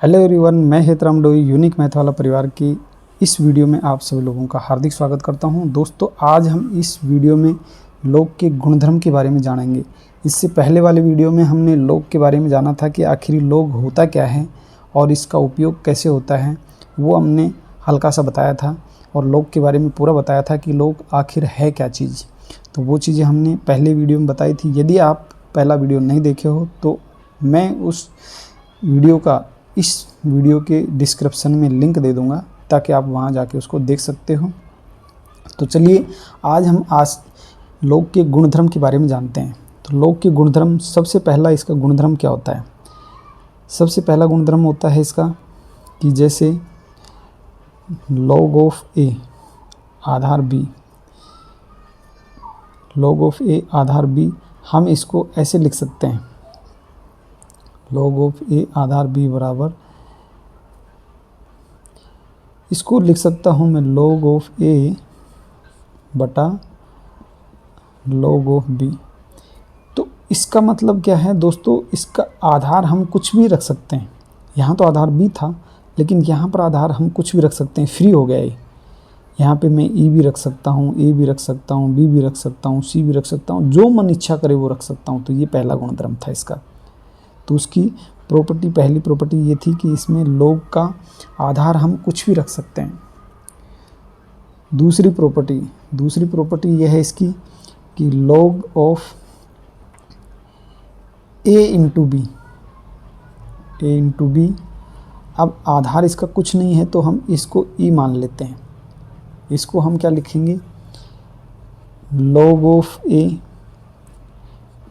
Hello everyone, मैं हेतराम डोई unique math वाला परिवार की इस वीडियो में आप सभी लोगों का हार्दिक स्वागत करता हूं। दोस्तों, आज हम इस वीडियो में लॉग के गुणधर्म के बारे में जानेंगे। इससे पहले वाले वीडियो में हमने लॉग के बारे में जाना था कि आखिर लॉग होता क्या है और इसका उपयोग कैसे होता है, वो हमने हल्का सा बताया था और लॉग के बारे में पूरा बताया था कि लॉग आखिर है क्या चीज़। तो वो चीज़ें हमने पहले वीडियो में बताई थी। यदि आप पहला वीडियो नहीं देखे हो तो मैं उस वीडियो का इस वीडियो के डिस्क्रिप्शन में लिंक दे दूंगा ताकि आप वहां जाके उसको देख सकते हो। तो चलिए आज हम लॉग के गुणधर्म के बारे में जानते हैं। तो लॉग के गुणधर्म, सबसे पहला इसका गुणधर्म क्या होता है? सबसे पहला गुणधर्म होता है इसका कि जैसे log ऑफ ए आधार बी, log ऑफ ए आधार बी, हम इसको ऐसे लिख सकते हैं, log ऑफ ए आधार बी बराबर, इसको लिख सकता हूँ मैं log ऑफ ए बटा log ऑफ बी। तो इसका मतलब क्या है दोस्तों? इसका आधार हम कुछ भी रख सकते हैं। यहाँ तो आधार बी था, लेकिन यहाँ पर आधार हम कुछ भी रख सकते हैं, फ्री हो गया ये। यहाँ पे मैं ई भी रख सकता हूँ, ए भी रख सकता हूँ, बी भी रख सकता हूँ, सी भी रख सकता हूँ, जो मन इच्छा करे वो रख सकता हूँ। तो ये पहला गुणधर्म था इसका। तो उसकी प्रॉपर्टी, पहली प्रॉपर्टी ये थी कि इसमें लॉग का आधार हम कुछ भी रख सकते हैं। दूसरी प्रॉपर्टी यह है इसकी कि log of a into b, अब आधार इसका कुछ नहीं है तो हम इसको e मान लेते हैं। इसको हम क्या लिखेंगे? log of a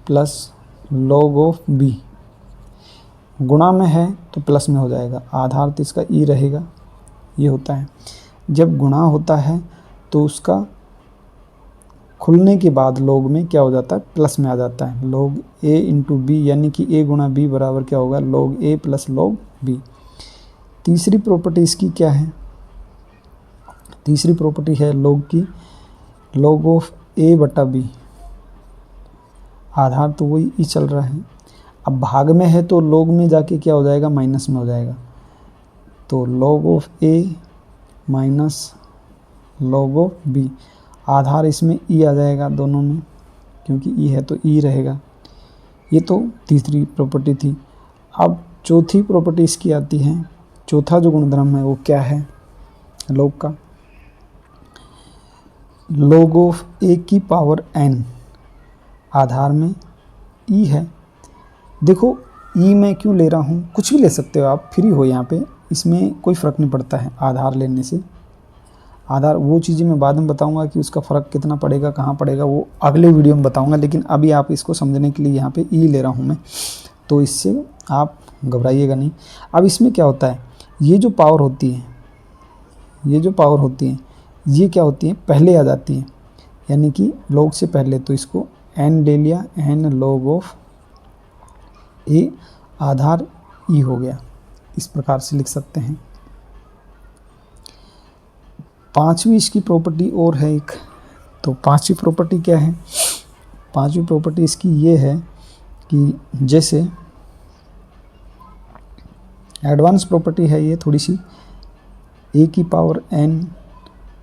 plus log of b, गुणा में है तो प्लस में हो जाएगा, आधार तो इसका ई रहेगा। ये होता है जब गुणा होता है तो उसका खुलने के बाद लॉग में क्या हो जाता है? प्लस में आ जाता है। log a इंटू बी, यानी कि a गुणा b बराबर क्या होगा? log a plus log b। तीसरी प्रॉपर्टी इसकी क्या है? तीसरी प्रॉपर्टी है log की, log ऑफ a बटा b, आधार तो वही ई चल रहा है। अब भाग में है तो log में जाके क्या हो जाएगा? माइनस में हो जाएगा। तो log of a minus log of b, आधार इसमें ई आ जाएगा दोनों में, क्योंकि ई है तो ई रहेगा। ये तो तीसरी प्रॉपर्टी थी। अब चौथी प्रॉपर्टी इसकी आती है, चौथा जो गुणधर्म है वो क्या है log का? log ऑफ a की पावर n, आधार में ई है। देखो ई मैं क्यों ले रहा हूँ? कुछ भी ले सकते हो आप, फ्री हो यहाँ पे, इसमें कोई फ़र्क नहीं पड़ता है आधार लेने से। आधार वो चीज़ें मैं बाद में बताऊंगा कि उसका फ़र्क कितना पड़ेगा, कहाँ पड़ेगा, वो अगले वीडियो में बताऊंगा। लेकिन अभी आप इसको समझने के लिए यहाँ पे ई ले रहा हूँ मैं, तो इससे आप घबराइएगा नहीं। अब इसमें क्या होता है? ये जो पावर होती है, ये क्या होती है? पहले आ जाती है, यानी कि log से पहले। तो इसको n ले लिया, n log ऑफ a, आधार ई हो गया। इस प्रकार से लिख सकते हैं। पांचवी इसकी प्रॉपर्टी और है एक। तो पांचवी प्रॉपर्टी क्या है? पांचवी प्रॉपर्टी इसकी ये है कि जैसे एडवांस प्रॉपर्टी है ये थोड़ी सी, a की पावर n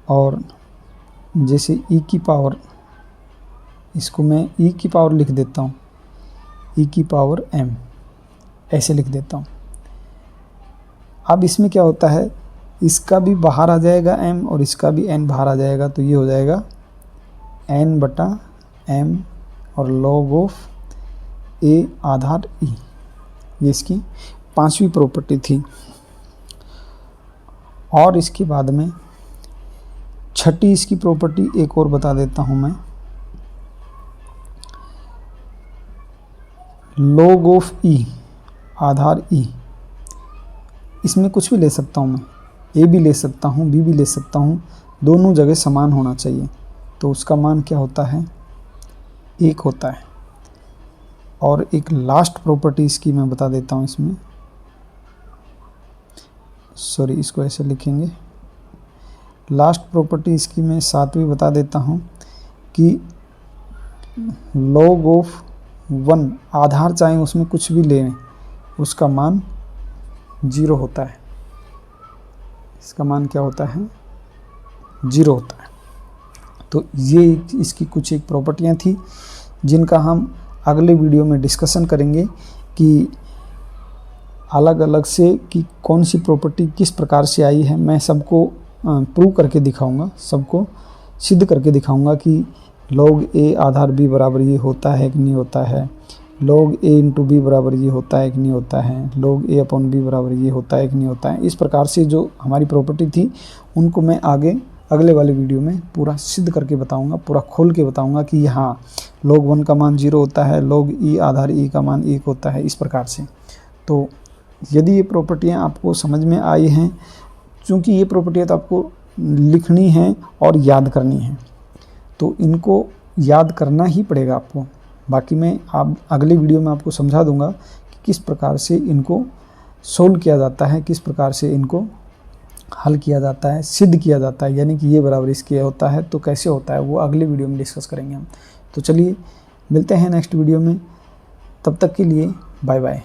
और जैसे e की पावर, इसको मैं e की पावर लिख देता हूँ, e की पावर m, ऐसे लिख देता हूँ। अब इसमें क्या होता है? इसका भी बाहर आ जाएगा m और इसका भी n बाहर आ जाएगा, तो ये हो जाएगा n बटा m और log of a Aadhaar e। ये इसकी पांचवी प्रॉपर्टी थी। और इसके बाद में छठी इसकी प्रॉपर्टी एक और बता देता हूँ मैं, log of e Aadhaar e। इसमें कुछ भी ले सकता हूँ मैं, a भी ले सकता हूँ, b भी ले सकता हूँ, दोनों जगह समान होना चाहिए। तो उसका मान क्या होता है? 1 होता है। और एक लास्ट प्रॉपर्टी इसकी मैं बता देता हूँ इसमें, सॉरी इसको ऐसे लिखेंगे, लास्ट प्रॉपर्टी इसकी मैं सातवीं बता देता हूँ कि log ऑफ 1, आधार चाहे उसमें कुछ भी लें, उसका मान 0 होता है, इसका मान क्या होता है 0 होता है। तो ये इसकी कुछ एक प्रॉपर्टियाँ थी जिनका हम अगले वीडियो में डिस्कशन करेंगे कि अलग अलग से कि कौन सी प्रॉपर्टी किस प्रकार से आई है। मैं सबको प्रूव करके दिखाऊंगा, सबको सिद्ध करके दिखाऊंगा कि log a आधार b बराबर ये होता है कि नहीं होता है, log a इंटू बी बराबर ये होता है कि नहीं होता है, log a अपॉन b बराबर ये होता है कि नहीं होता है। इस प्रकार से जो हमारी प्रॉपर्टी थी उनको मैं अगले वाले वीडियो में पूरा सिद्ध करके बताऊंगा, पूरा खोल के बताऊंगा कि हाँ log 1 का मान 0 होता है, log e आधार e का मान 1 होता है, इस प्रकार से। तो यदि ये प्रॉपर्टियाँ आपको समझ में आई हैं, चूँकि ये प्रॉपर्टियाँ तो आपको लिखनी हैं और याद करनी हैं, तो इनको याद करना ही पड़ेगा आपको। बाकी मैं अगले वीडियो में आपको समझा दूंगा कि किस प्रकार से इनको सोल्व किया जाता है, किस प्रकार से इनको हल किया जाता है, सिद्ध किया जाता है, यानी कि ये बराबर इसके होता है तो कैसे होता है, वो अगले वीडियो में डिस्कस करेंगे हम। तो चलिए मिलते हैं नेक्स्ट वीडियो में, तब तक के लिए बाय बाय।